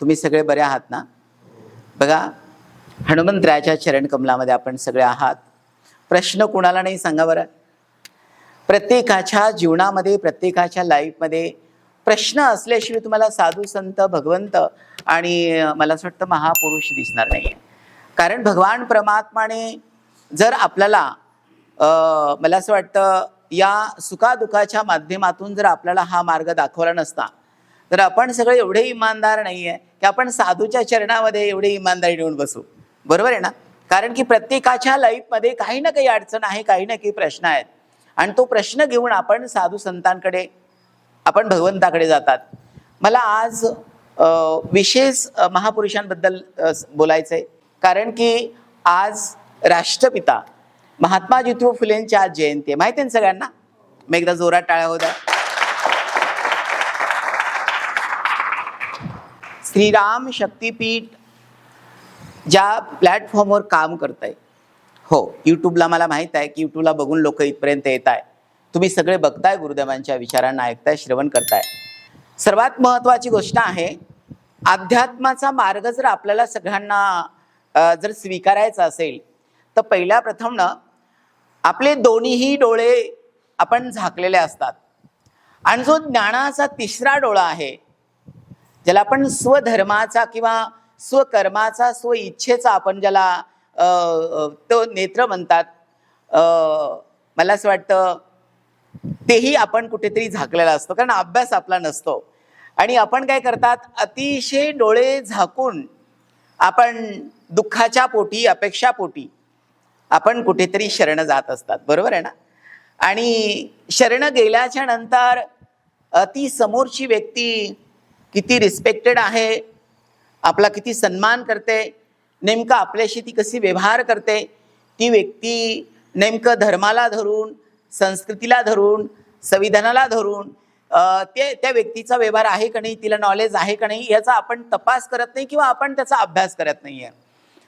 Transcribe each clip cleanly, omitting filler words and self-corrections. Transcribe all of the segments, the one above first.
तुम्ही सगळे बरे आहात ना? बघा, हनुमंतरायाच्या चरणकमलामध्ये आपण सगळे आहात. प्रश्न कुणाला नाही सांगा बरं. प्रत्येकाच्या जीवनामध्ये, प्रत्येकाच्या लाईफमध्ये प्रश्न असल्याशिवाय तुम्हाला साधू संत, भगवंत आणि मला असं वाटतं महापुरुष दिसणार नाही. कारण भगवान परमात्माने जर आपल्याला मला असं वाटतं या सुखादुखाच्या माध्यमातून जर आपल्याला हा मार्ग दाखवला नसता, तर आपण सगळे एवढे इमानदार नाही आहे की आपण साधूच्या चरणामध्ये एवढे इमानदारी ठेवून बसू. बरोबर आहे ना? कारण की प्रत्येकाच्या लाईफमध्ये काही ना काही अडचण आहे, काही ना काही प्रश्न आहेत, आणि तो प्रश्न घेऊन आपण साधू संतांकडे, आपण भगवंताकडे जातात. मला आज विशेष महापुरुषांबद्दल बोलायचं आहे, कारण की आज राष्ट्रपिता महात्मा ज्योतिबा फुलेंची आज जयंती आहे. माहिती आहे ना सगळ्यांना? मग एकदा जोरात टाळ्या होत्या. श्रीराम शक्तीपीठ ज्या प्लॅटफॉर्मवर काम करत आहे, हो, यूट्यूबला मला माहीत आहे की यूट्यूबला बघून लोक इथपर्यंत येत आहे. तुम्ही सगळे बघताय, गुरुदेवांच्या विचारांना ऐकताय, श्रवण करताय. सर्वात महत्त्वाची गोष्ट आहे, अध्यात्माचा मार्ग जर आपल्याला सगळ्यांना जर स्वीकारायचा असेल तर पहिल्या प्रथम ना आपले दोन्हीही डोळे आपण झाकलेले असतात, आणि जो ज्ञानाचा तिसरा डोळा आहे, ज्याला आपण स्वधर्माचा किंवा स्वकर्माचा, स्व इच्छेचा आपण ज्याला तो नेत्र म्हणतात, मला असं वाटतं तेही आपण कुठेतरी झाकलेला असतो, कारण अभ्यास आपला नसतो. आणि आपण काय करतात, अतिशय डोळे झाकून आपण दुःखाच्या पोटी, अपेक्षापोटी आपण कुठेतरी शरण जात असतात. बरोबर आहे ना? आणि शरण गेल्याच्या नंतर ती समोरची व्यक्ती किती रिस्पेक्टेड आहे, आपला किती सन्मान करते, नेमकं आपल्याशी ती कशी व्यवहार करते, ती व्यक्ती नेमकं धर्माला धरून, संस्कृतीला धरून, संविधानाला धरून त्या व्यक्तीचा व्यवहार आहे का नाही, तिला नॉलेज आहे का नाही, याचा आपण तपास करत नाही किंवा आपण त्याचा अभ्यास करत नाही आहे.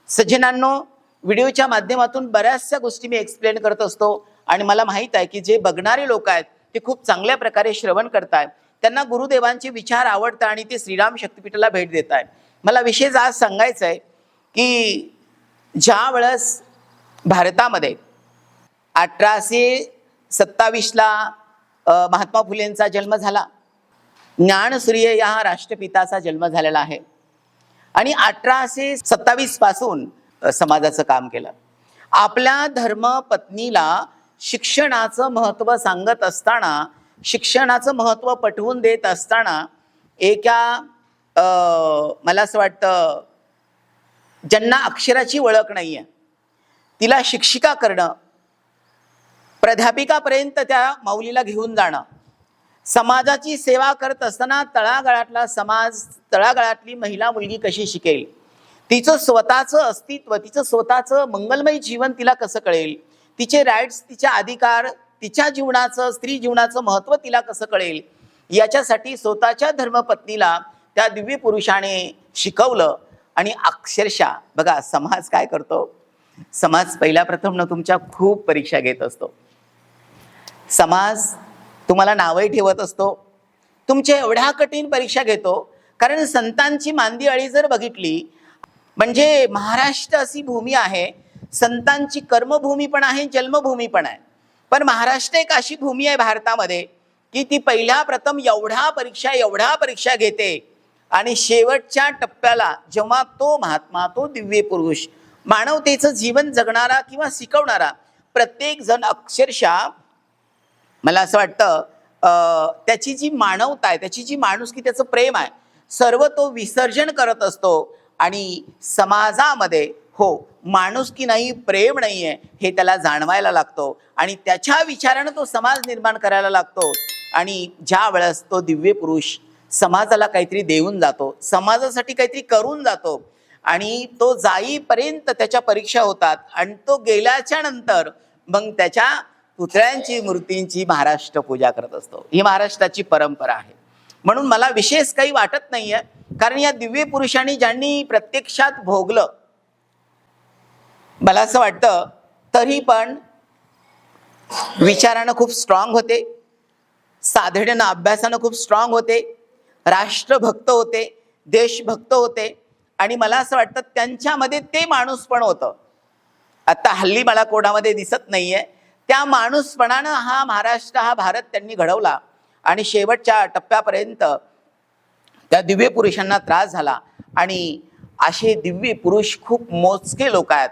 सज्जनांनो, व्हिडिओच्या माध्यमातून बऱ्याचशा गोष्टी मी एक्सप्लेन करत असतो, आणि मला माहीत आहे की जे बघणारे लोक आहेत ते खूप चांगल्या प्रकारे श्रवण करतायत, त्यांना गुरुदेवांचे विचार आवडतात आणि ते श्रीराम शक्तीपीठाला भेट देत आहेत. मला विशेष आज सांगायचं आहे की ज्या वेळेस भारतामध्ये 1827ला महात्मा फुलेंचा जन्म झाला, ज्ञानसूर्य या राष्ट्रपिताचा जन्म झालेला आहे, आणि 1827 पासून समाजाचं काम केलं. आपल्या धर्मपत्नीला शिक्षणाचं महत्त्व सांगत असताना, शिक्षणाचं महत्त्व पटवून देत असताना, एका मला असं वाटतं ज्यांना अक्षराची ओळख नाही आहे तिला शिक्षिका करणं, प्राध्यापिकापर्यंत त्या माऊलीला घेऊन जाणं, समाजाची सेवा करत असताना तळागाळातला समाज, तळागाळातली महिला मुलगी कशी शिकेल, तिचं स्वतःचं अस्तित्व, तिचं स्वतःचं मंगलमय जीवन तिला कसं कळेल, तिचे राईट्स, तिचे अधिकार, तिच्या जीवनाचं, स्त्री जीवनाचं महत्त्व तिला कसं कळेल, याच्यासाठी स्वतःच्या धर्मपत्नीला त्या दिव्य पुरुषाने शिकवलं. आणि अक्षरशः बघा, समाज काय करतो, समाज पहिल्या प्रथम न तुमच्या खूप परीक्षा घेत असतो. समाज तुम्हाला नावही ठेवत असतो, तुमच्या एवढ्या कठीण परीक्षा घेतो, कारण संतांची मांदी अळी जर बघितली, म्हणजे महाराष्ट्र अशी भूमी आहे, संतांची कर्मभूमी पण आहे, जन्मभूमी पण आहे, पण महाराष्ट्र एक अशी भूमी आहे भारतामध्ये की ती पहिल्या प्रथम एवढ्या परीक्षा घेते, आणि शेवटच्या टप्प्याला जेव्हा तो महात्मा, तो दिव्य पुरुष, मानवतेचं जीवन जगणारा किंवा शिकवणारा प्रत्येक जण अक्षरशः मला असं वाटतं त्याची जी मानवता आहे, त्याची जी माणुसकी, त्याचं प्रेम आहे, सर्व तो विसर्जन करत असतो. आणि समाजामध्ये हो, माणुसकी नाही, प्रेम नाही आहे हे त्याला जाणवायला लागतो, आणि त्याच्या विचारानं तो समाज निर्माण करायला लागतो. आणि ज्या वेळेस तो दिव्य पुरुष समाजाला काहीतरी देऊन जातो, समाजासाठी काहीतरी करून जातो, आणि तो जाईपर्यंत त्याच्या परीक्षा होतात, आणि तो गेल्याच्या नंतर मग त्याच्या पुतळ्यांची, मूर्तींची महाराष्ट्र पूजा करत असतो. ही महाराष्ट्राची परंपरा आहे. म्हणून मला विशेष काही वाटत नाहीये, कारण या दिव्य पुरुषांनी ज्यांनी प्रत्यक्षात भोगलं, मला असं वाटतं तरी पण विचारानं खूप स्ट्रॉंग होते, साधनेनं, अभ्यासानं खूप स्ट्रॉंग होते, राष्ट्रभक्त होते, देशभक्त होते आणि मला असं वाटतं त्यांच्यामध्ये ते माणूस पण होतं. आता हल्ली मला कोणामध्ये दिसत नाहीये. त्या माणूसपणानं हा महाराष्ट्र, हा भारत त्यांनी घडवला आणि शेवटच्या टप्प्यापर्यंत त्या दिव्य पुरुषांना त्रास झाला. आणि असे दिव्य पुरुष खूप मोजके लोक आहेत.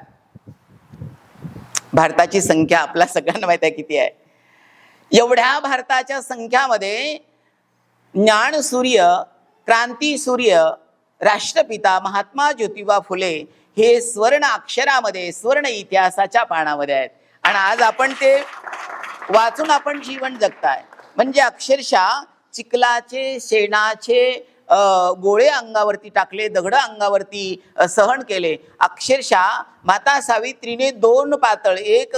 भारताची संख्या आपल्या सगळ्यांना माहिती आहे किती आहे. एवढ्या भारताच्या संख्यामध्ये ज्ञानसूर्य, क्रांतीसूर्य, राष्ट्रपिता महात्मा ज्योतिबा फुले हे स्वर्ण अक्षरामध्ये, स्वर्ण इतिहासाच्या पानामध्ये आहेत. आणि आज आपण ते वाचून आपण जीवन जगताय. म्हणजे अक्षरशः चिखलाचे, शेणाचे गोळे अंगावरती टाकले, दगड अंगावरती सहन केले. अक्षरशः माता सावित्रीने 2 पातळ, एक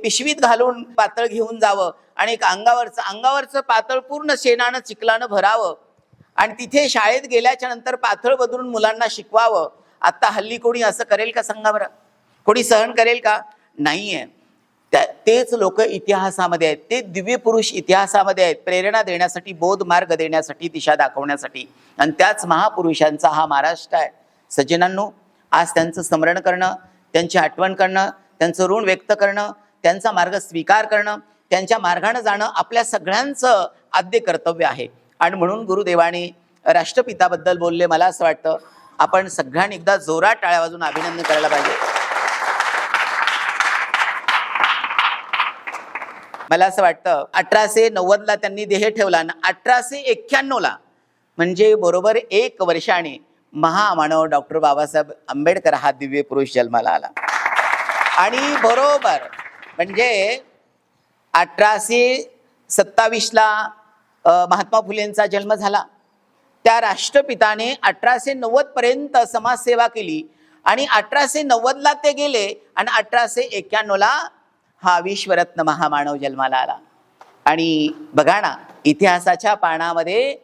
पिशवीत घालून पातळ घेऊन जावं आणि एक अंगावरचं पातळ पूर्ण शेणानं चिखलानं भरावं आणि तिथे शाळेत गेल्याच्या नंतर पातळ बदलून मुलांना शिकवावं. आता हल्ली कोणी असं करेल का सांगा बरं? कोणी सहन करेल का? नाहीये. तेच लोक इतिहासामध्ये आहेत. ते दिव्य पुरुष इतिहासामध्ये आहेत, प्रेरणा देण्यासाठी, बोध मार्ग देण्यासाठी, दिशा दाखवण्यासाठी. आणि त्याच महापुरुषांचा हा महाराष्ट्र आहे. सज्जनांनो, आज त्यांचं स्मरण करणं, त्यांची आठवण करणं, त्यांचं ऋण व्यक्त करणं, त्यांचा मार्ग स्वीकार करणं, त्यांच्या मार्गाने जाणं आपल्या सगळ्यांचं आद्य कर्तव्य आहे. आणि म्हणून गुरुदेवाने राष्ट्रपिताबद्दल बोलले. मला असं वाटतं आपण सगळ्यांनी एकदा जोरात टाळ्या वाजून अभिनंदन करायला पाहिजे. मला असं वाटतं 1890ला त्यांनी देह ठेवला आणि 1891ला म्हणजे बरोबर 1 वर्षाने महामानव डॉक्टर बाबासाहेब आंबेडकर हा दिव्य पुरुष जन्माला आला. आणि बरोबर म्हणजे 1827ला महात्मा फुलेंचा जन्म झाला. त्या राष्ट्रपिताने 1890 पर्यंत समाजसेवा केली आणि 1890ला ते गेले आणि 1891ला हा विश्वरत्न महामानव जन्माला आला. आणि बघा ना, इतिहासाच्या पानामध्ये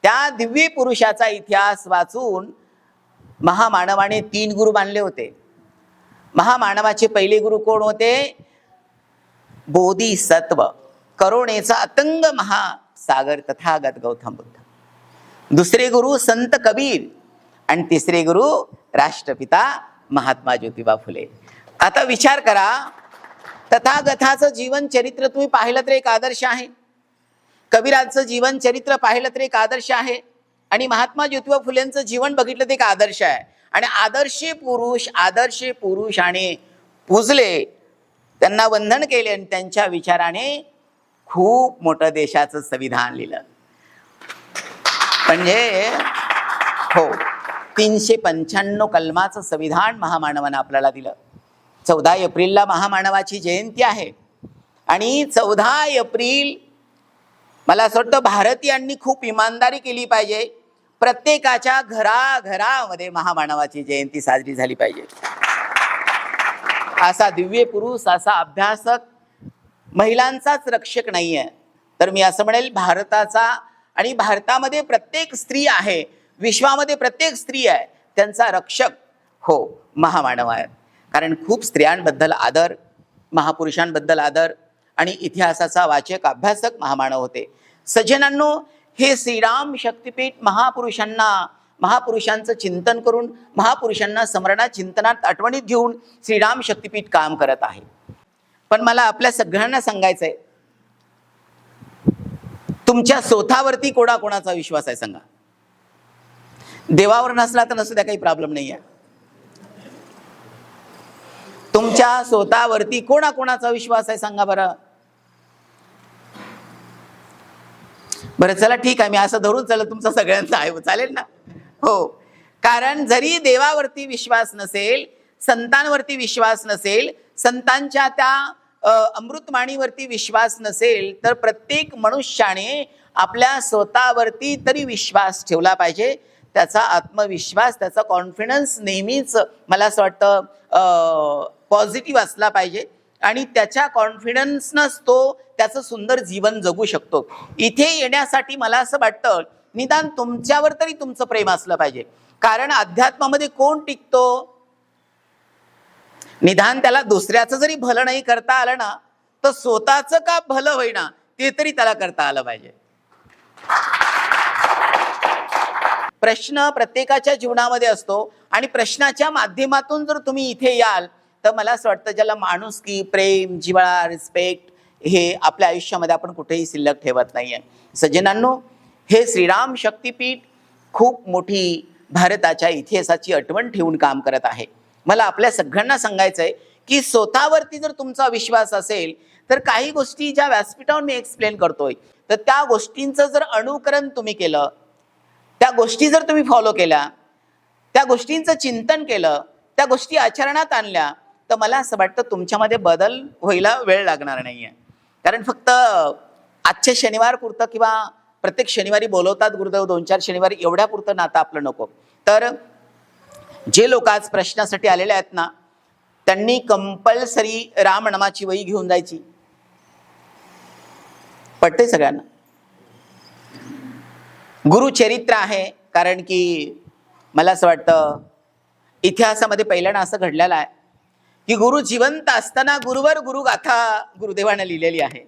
त्या दिव्य पुरुषाचा इतिहास वाचून महामानवाने 3 गुरु मानले होते. महामानवाचे पहिले गुरु कोण होते? बोधिसत्व, करुणेचा अतंग महासागर तथागत गौतम बुद्ध. दुसरे गुरु संत कबीर आणि तिसरे गुरु राष्ट्रपिता महात्मा ज्योतिबा फुले. आता विचार करा, तथागताचं जीवन चरित्र तुम्ही पाहिलं तर एक आदर्श आहे, कबीराचं जीवन चरित्र पाहिलं तर एक आदर्श आहे आणि महात्मा ज्योतिबा फुलेंचं जीवन बघितलं तर एक आदर्श आहे. आणि आदर्श पुरुषाने पूजले, त्यांना वंदन केले आणि त्यांच्या विचाराने खूप मोठं देशाचं संविधान लिहिलं. म्हणजे हो, 395 कलमाचं संविधान महामानवानं आपल्याला दिलं. 14 एप्रिलला महामानवाची जयंती आहे आणि 14 एप्रिल मला असं वाटतं भारतीयांनी खूप इमानदारी केली पाहिजे. प्रत्येकाच्या घराघरामध्ये महामानवाची जयंती साजरी झाली पाहिजे. असा दिव्य पुरुष, असा अभ्यासक महिलांचाच रक्षक नाहीये, तर मी असं म्हणेल भारताचा. आणि भारतामध्ये प्रत्येक स्त्री आहे, विश्वामध्ये प्रत्येक स्त्री आहे, त्यांचा रक्षक हो महामानव आहेत. कारण खूप स्त्रियांबद्दल आदर, महापुरुषांबद्दल आदर आणि इतिहासाचा वाचक अभ्यासक महामानव होते. सज्जनांनो, हे श्रीराम शक्तिपीठ महापुरुषांचं चिंतन करून, महापुरुषांना स्मरणात, चिंतनात, आठवणीत घेऊन श्रीराम शक्तिपीठ काम करत आहे. पण मला आपल्या सगळ्यांना सांगायचंय, तुमच्या स्वतःवरती कोणाचा विश्वास आहे सांगा? देवावर नसला तर नसू द्या, काही प्रॉब्लेम नाही आहे. तुमच्या स्वतःवरती कोणाचा विश्वास आहे सांगा बरं? बरं चला ठीक आहे, मी असं धरून चालत तुमचा सगळ्यांचा आहे, चालेल ना? हो, कारण जरी देवावरती विश्वास नसेल, संतांवरती विश्वास नसेल, संतांच्या त्या अमृतवाणीवरती विश्वास नसेल, तर प्रत्येक मनुष्याने आपल्या स्वतःवरती तरी विश्वास ठेवला पाहिजे. त्याचा आत्मविश्वास, त्याचा कॉन्फिडन्स नेहमीच मला असं वाटतं पॉझिटिव्ह असला पाहिजे आणि त्याच्या कॉन्फिडन्सनंच तो त्याचं सुंदर जीवन जगू शकतो. इथे येण्यासाठी मला असं वाटतं निदान तुमच्यावर तरी तुमचं प्रेम असलं पाहिजे. कारण अध्यात्मामध्ये कोण टिकतो? निदान त्याला दुसऱ्याचं जरी भलं नाही करता आलं ना, तर स्वतःचं का भलं होईना ते तरी त्याला करता आलं पाहिजे. प्रश्न प्रत्येकाच्या जीवनामध्ये असतो आणि प्रश्नाच्या माध्यमातून जर तुम्ही इथे याल तर मला असं वाटतं ज्याला माणुसकी, प्रेम, जिव्हाळा, रिस्पेक्ट हे आपल्या आयुष्यामध्ये आपण कुठेही शिल्लक ठेवत नाहीये. सज्जनांनो, हे श्रीराम शक्तिपीठ खूप मोठी भारताच्या इतिहासाची आठवण ठेवून काम करत आहे. मला आपल्या सगळ्यांना सांगायचं आहे की स्वतःवरती जर तुमचा विश्वास असेल तर काही गोष्टी ज्या व्यासपीठावर मी एक्सप्लेन करतोय तर त्या गोष्टींचं जर अनुकरण तुम्ही केलं, त्या गोष्टी जर तुम्ही फॉलो केल्या, त्या गोष्टींचं चिंतन केलं, त्या गोष्टी आचरणात आणल्या तर मला असं वाटतं तुमच्यामध्ये बदल व्हायला वेळ लागणार नाहीये. कारण फक्त आजच्या शनिवार पुरतं किंवा प्रत्येक शनिवारी बोलवतात गुरुदेव 2-4 शनिवारी एवढ्या पुरतं नातं आपलं नको. तर जे लोक आज प्रश्नासाठी आलेले आहेत ना त्यांनी कंपल्सरी रामनामाची वही घेऊन जायची. पटते सगळ्यांना? गुरुचरित्र आहे, कारण की मला असं वाटतं इतिहासामध्ये पहिल्यांदा असं घडलेलं आहे की गुरु जिवंत असताना गुरुवर गुरुगाथा गुरुदेवाने लिहिलेली आहे.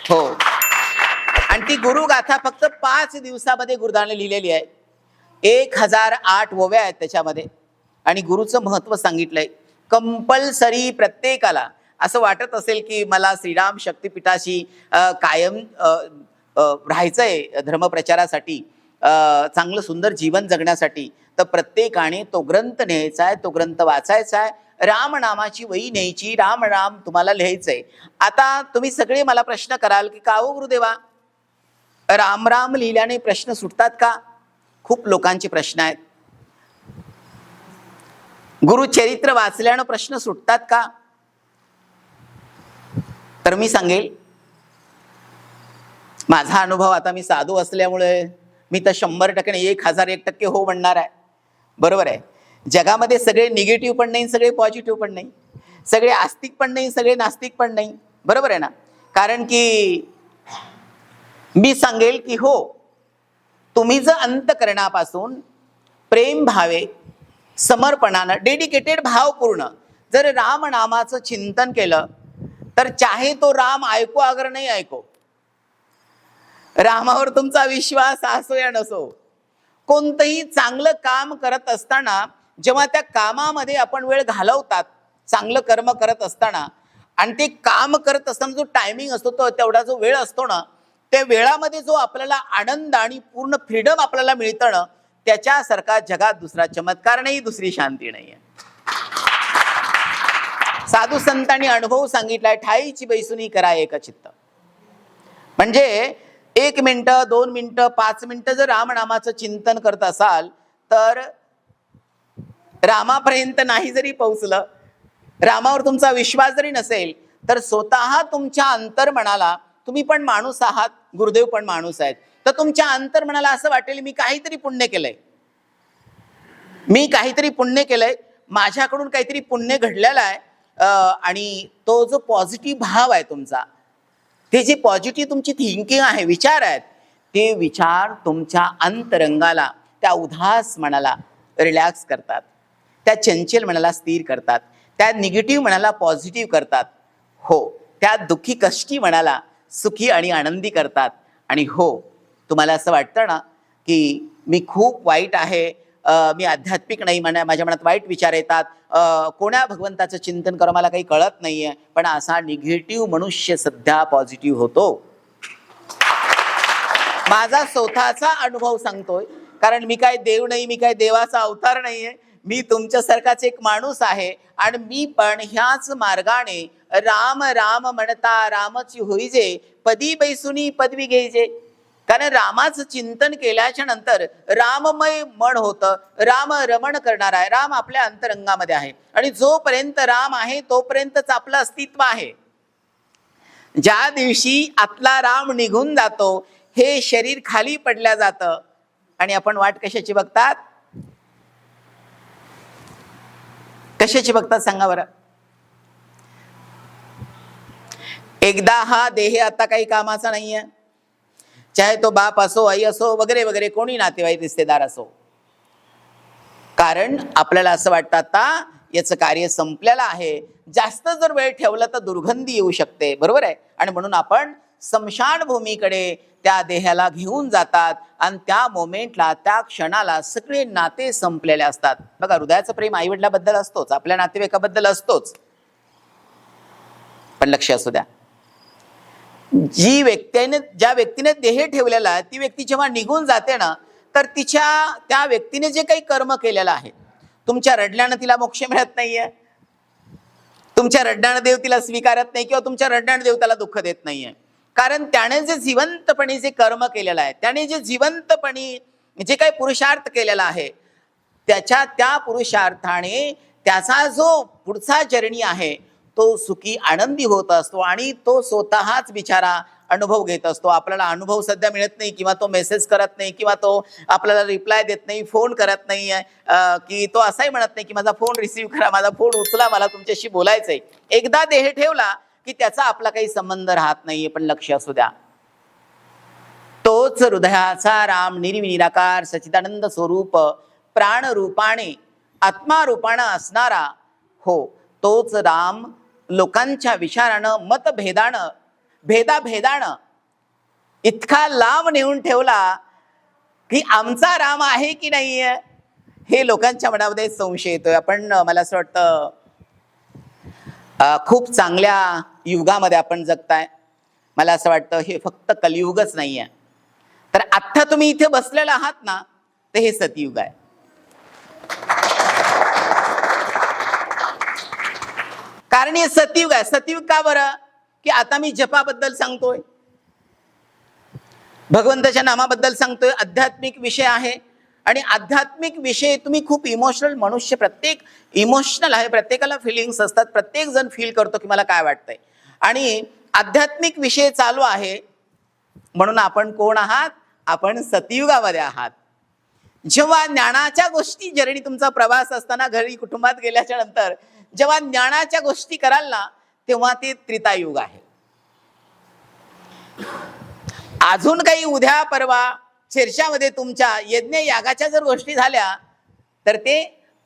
हो, आणि ती गुरुगाथा फक्त 5 दिवसामध्ये गुरुदेवाने लिहिलेली आहे. 1008 ओव्या आहेत त्याच्यामध्ये आणि गुरुचं महत्व सांगितलंय. कंपल्सरी प्रत्येकाला असं वाटत असेल की मला श्रीराम शक्तिपीठाशी कायम राहायचंय धर्मप्रचारासाठी, चांगलं सुंदर जीवन जगण्यासाठी, तर प्रत्येकाने तो ग्रंथ न्यायचा आहे, तो ग्रंथ वाचायचा आहे, रामनामाची वही न्यायची, राम राम तुम्हाला लिहायचंय. आता तुम्ही सगळे मला प्रश्न कराल की का हो गुरुदेवा, राम राम लिहिल्याने प्रश्न सुटतात का? खूप लोकांचे प्रश्न आहेत. गुरुचरित्र वाचल्यानं प्रश्न सुटतात का? तर मी सांगेल, माझा अनुभव, आता मी साधू असल्यामुळे मी तर 100% 1001% हो म्हणणार आहे. बरोबर आहे. जगामध्ये सगळे निगेटिव्ह पण नाही, सगळे पॉझिटिव्ह पण नाही, सगळे आस्तिक पण नाही, सगळे नास्तिक पण नाही. बरोबर आहे ना? कारण की मी सांगेल की हो, तुम्ही जर अंतःकरणापासून प्रेम भावे, समर्पणानं, डेडिकेटेड भावपूर्ण जर रामनामाचं चिंतन केलं तर चाहे तो राम ऐको अगर नाही ऐको, रामावर तुमचा विश्वास असो या नसो, कोणतंही चांगलं काम करत असताना जेव्हा त्या कामामध्ये आपण वेळ घालवतात, चांगलं कर्म करत असताना, आणि ते काम करत असताना जो टायमिंग असतो तो तेवढा जो वेळ असतो ना, त्या वेळामध्ये जो आपल्याला आनंद आणि पूर्ण फ्रीडम आपल्याला मिळतं ना, त्याच्यासारखा जगात दुसरा चमत्कार नाही, दुसरी शांती नाहीये. साधू संतांनी अनुभव सांगितलाय, ठाईची बैसुनी करा एक चित्त. म्हणजे 1 मिनिटं, 2 मिनिटं, 5 मिनिटं जर रामनामाचं चिंतन करत असाल तर रामापर्यंत नाही जरी पोहोचलं, रामावर तुमचा विश्वास जरी नसेल तर स्वतः तुमच्या अंतर्मनाला, तुम्ही पण माणूस आहात, गुरुदेव पण माणूस आहेत, तर तुमच्या अंतर्मनाला असं वाटेल मी काहीतरी पुण्य केलंय, मी काहीतरी पुण्य केलंय, माझ्याकडून काहीतरी पुण्य घडलेलं आहे. आणि तो जो पॉझिटिव्ह भाव आहे तुमचा, ते जे पॉझिटिव्ह तुमची थिंकिंग आहे, विचार आहेत, ते विचार तुमच्या अंतरंगाला, त्या उदास मनाला रिलॅक्स करतात, त्या चंचल मनाला स्थिर करतात, त्या निगेटिव्ह मनाला पॉझिटिव्ह करतात. हो, त्या दुःखी कष्टी मनाला सुखी आणि आनंदी करतात. आणि हो, तुम्हाला असं वाटतं ना की मी खूप वाईट आहे, मी आध्यात्मिक नाही, माझ्या मनात वाईट विचार येतात, कोण्या भगवंताचं चिंतन करा मला काही कळत नाहीये, पण असा निगेटिव्ह मनुष्य सध्या पॉझिटिव्ह होतो. माझा स्वतःचा अनुभव सांगतोय, कारण मी काय देव नाही, मी काय देवाचा अवतार नाहीये, मी तुमच्यासारखाच एक माणूस आहे. आणि मी पण ह्याच मार्गाने राम राम म्हणता रामची होईजे, पदी बैसुनी पदवी घ्यायचे. कारण रामाचं चिंतन केल्याच्या नंतर राममय मन होतं, राम रमण करणार आहे, राम आपल्या अंतरंगामध्ये आहे, आणि जोपर्यंत राम आहे तोपर्यंतच आपलं अस्तित्व आहे. ज्या दिवशी आतला राम निघून जातो, हे शरीर खाली पडल्या जातं आणि आपण वाट कशाची बघतात? कशाची बघतात सांगा बरं? एकदा हा देह आता काही कामाचा नाहीये, चाहे तो बाप असो, आई असो, वगैरे वगैरे, कोणी नातेवाईक रिश्तेदार असो, कारण आपल्याला असं वाटतं आता याचं कार्य संपलेलं आहे, जास्त जर वेळ ठेवलं तर दुर्गंधी येऊ शकते. बरोबर आहे. आणि म्हणून आपण स्मशानभूमीकडे त्या देहाला घेऊन जातात आणि त्या मोमेंटला, त्या क्षणाला सगळे नाते संपलेले असतात. बघा, हृदयाचं प्रेम आईवडिलाबद्दल असतोच, आपल्या नातेवाईकाबद्दल असतोच, पण लक्ष असू द्या, ज्या व्यक्तीने देह ठेवलेला ती व्यक्ती जेव्हा निघून जाते ना, तर त्या व्यक्तीने जे काही कर्म केलेलं आहे, तुमच्या रडल्यानं तिला मोक्ष मिळत नाहीये, तुमच्या रडण्यानं देव तिला स्वीकारत नाही, किंवा तुमच्या रडण्यानं देव त्याला दुःख देत नाहीये. कारण त्याने जे जिवंतपणे जे कर्म केलेलं आहे, त्याने जे जिवंतपणे जे काही पुरुषार्थ केलेला आहे, त्या पुरुषार्थाने त्याचा जो पुढचा जर्नी आहे तो सुखी आनंदी होत असतो. आणि तो स्वतःच बिचारा अनुभव घेत असतो. आपल्याला अनुभव सध्या मिळत नाही, किंवा तो मेसेज करत नाही, किंवा तो आपल्याला रिप्लाय देत नाही, फोन करत नाही, की तो असाही म्हणत नाही की माझा फोन रिसीव्ह करा, माझा फोन उचला, मला तुमच्याशी बोलायचंय. एकदा देह ठेवला की त्याचा आपला काही संबंध राहत नाहीये. पण लक्ष असू द्या, तोच हृदयाचा राम निर्विनिराकार सच्चिदानंद स्वरूप प्राणरूपाने आत्मारूपानं असणारा हो, तोच राम लोकांच्या विचारानं, मतभेदानं, भेदाभेदानं इतका लांब नेऊन ठेवला की आमचा राम आहे की नाही हे लोकांच्या मनामध्ये संशय येतोय. आपण, मला असं वाटतं, खूप चांगल्या युगामध्ये आपण जगताय. मला असं वाटतं हे फक्त कलियुगच नाही आहे, तर आत्ता तुम्ही इथे बसलेला आहात ना, तर हे सतयुग आहे. कारण हे सतयुग आहे. सतयुग का बरं? की आता मी जपाबद्दल सांगतोय, भगवंताच्या नामाबद्दल सांगतोय, आध्यात्मिक विषय आहे. आणि आध्यात्मिक विषय तुम्ही खूप इमोशनल मनुष्य, प्रत्येक इमोशनल आहे, प्रत्येकाला फिलिंग्स असतात, प्रत्येक जण फील करतो की मला काय वाटतंय. आणि आध्यात्मिक विषय चालू आहे म्हणून आपण कोण आहात? आपण सतयुगामध्ये आहात. जेव्हा ज्ञानाच्या गोष्टी, जर्नी तुमचा प्रवास असताना घरी कुटुंबात गेल्याच्या नंतर जेव्हा ज्ञानाच्या गोष्टी कराल ना, तेव्हा ते त्रेतायुग आहे. अजून काही उद्या परवा शेरशामध्ये तुमच्या यज्ञ यागाच्या जर गोष्टी झाल्या तर ते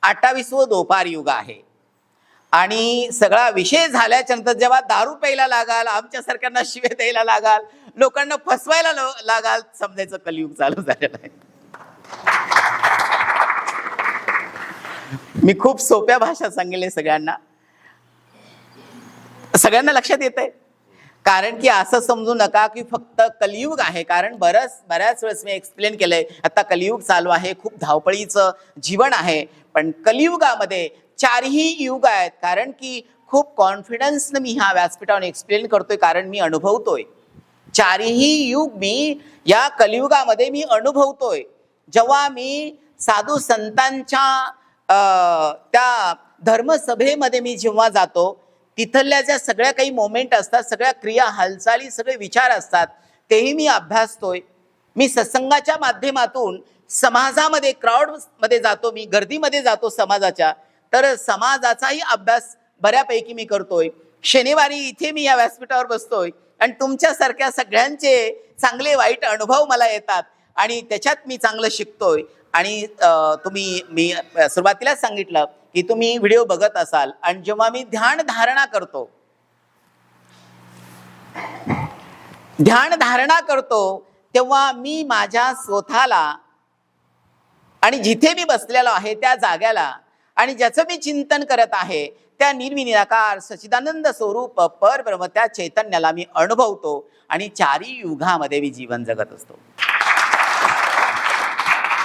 28वं दोपार युग आहे. आणि सगळा विषय झाल्याच्या नंतर जेव्हा दारू प्यायला लागाल, आमच्यासारख्यांना शिवे द्यायला लागाल, लोकांना फसवायला लागाल, समजायचं कलियुग चालू झालेलं आहे. मी खूप सोप्या भाषा सांगितले सगळ्यांना, सगळ्यांना लक्षात येतंय. कारण की असं समजू नका की फक्त कलियुग आहे, कारण बऱ्याच वेळेस मी एक्सप्लेन केलंय, आता कलियुग चालू आहे, खूप धावपळीचं जीवन आहे. पण कलियुगामध्ये 4ही युग आहेत. कारण की खूप कॉन्फिडन्सनं मी ह्या व्यासपीठावर एक्सप्लेन करतोय, कारण मी अनुभवतोय. 4ही युग मी या कलियुगामध्ये मी अनुभवतोय. जेव्हा मी साधू संतांच्या त्या धर्मसभेमध्ये मी जेव्हा जातो, तिथल्या ज्या सगळ्या काही मोमेंट असतात, सगळ्या क्रिया, हालचाली, सगळे विचार असतात, तेही मी अभ्यासतोय. मी सत्संगाच्या माध्यमातून समाजामध्ये, क्राऊड मध्ये जातो, मी गर्दीमध्ये जातो समाजाच्या, तर समाजाचाही अभ्यास बऱ्यापैकी मी करतोय. शनिवारी इथे मी या व्यासपीठावर बसतोय आणि तुमच्यासारख्या सगळ्यांचे चांगले वाईट अनुभव मला येतात आणि त्याच्यात मी चांगलं शिकतोय. आणि मी सुरुवातीलाच सांगितलं की तुम्ही व्हिडिओ बघत असाल, आणि जेव्हा मी ध्यान धारणा करतो तेव्हा मी माझ्या स्वतःला आणि जिथे मी बसलेलो आहे त्या जाग्याला आणि ज्याचं मी चिंतन करत आहे त्या निर्विनिराकार सच्चिदानंद स्वरूप परब्रह्म त्या चैतन्याला मी अनुभवतो आणि 4ही युगामध्ये मी जीवन जगत असतो.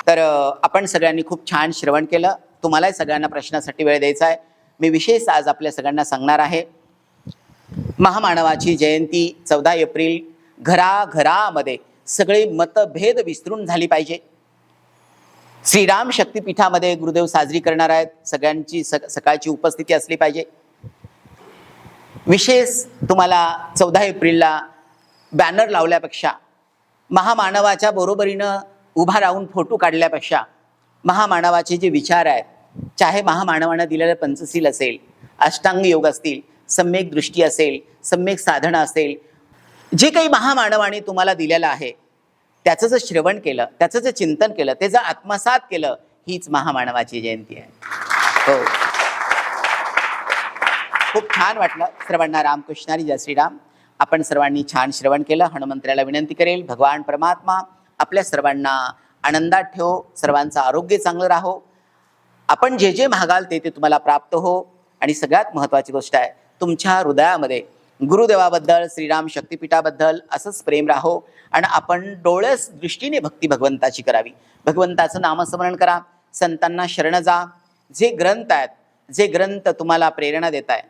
तर आपण सगळ्यांनी खूप छान श्रवण केलं. तुम्हालाही सगळ्यांना प्रश्नासाठी वेळ द्यायचा आहे. मी विशेष आज आपल्या सगळ्यांना सांगणार आहे. महामानवाची जयंती 14 एप्रिल घराघरामध्ये सगळे मतभेद विसरून झाली पाहिजे. श्रीराम शक्तीपीठामध्ये गुरुदेव साजरी करणार आहेत. सगळ्यांची सकाळची उपस्थिती असली पाहिजे. विशेष तुम्हाला 14 एप्रिलला बॅनर लावल्यापेक्षा, महामानवाच्या बरोबरीनं उभा राहून फोटो काढल्यापेक्षा, महामानवाचे जे विचार आहेत, चाहे महामानवानं दिलेलं पंचशील असेल, अष्टांग योग असतील, सम्यक दृष्टी असेल, सम्यक साधना असेल, जे काही महामानवाने तुम्हाला दिलेलं आहे त्याचं जर श्रवण केलं, त्याचं जर चिंतन केलं, ते जर आत्मसात केलं, हीच महामानवाची जयंती आहे. हो, खूप छान वाटलं सर्वांना. रामकृष्णारी जय श्रीराम. आपण सर्वांनी छान श्रवण केलं. हनुमंतराला विनंती करेल, भगवान परमात्मा आपल्या सर्वांना आनंदात ठेवो, सर्वांचं आरोग्य चांगलं राहो, आपण जे जे मागाल ते तुम्हाला प्राप्त हो. आणि सगळ्यात महत्त्वाची गोष्ट आहे, तुमच्या हृदयामध्ये गुरुदेवाबद्दल, श्रीराम शक्तिपीठाबद्दल असंच प्रेम राहो आणि आपण डोळस दृष्टीने भक्ती भगवंताची करावी. भगवंताचं नामस्मरण करा, संतांना शरण जा. जे ग्रंथ आहेत, जे ग्रंथ तुम्हाला प्रेरणा देत आहे,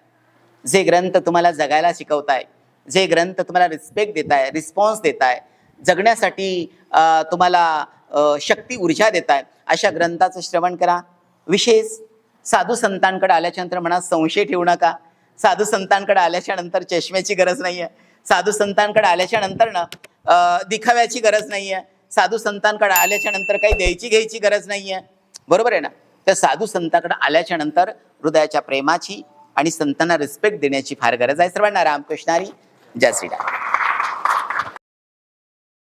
जे ग्रंथ तुम्हाला जगायला शिकवताय, जे ग्रंथ तुम्हाला रिस्पेक्ट देत आहे, रिस्पॉन्स देत आहे, जगण्यासाठी तुम्हाला शक्ती ऊर्जा देत आहे, अशा ग्रंथाचं श्रवण करा. विशेष साधू संतांकडे आल्याच्या नंतर मनात संशय ठेवू नका. साधू संतांकडे आल्याच्या नंतर चष्म्याची गरज नाही आहे. साधू संतांकडे आल्याच्या नंतर ना दिखाव्याची गरज नाही आहे. साधू संतांकडे आल्याच्या नंतर काही घ्यायची गरज नाही आहे. बरोबर आहे ना? तर साधू संतांकडे आल्याच्या नंतर हृदयाच्या प्रेमाची आणि संतांना रिस्पेक्ट देण्याची फार गरज आहे. सर्वांना रामकृष्ण हरी. जय श्रीराम.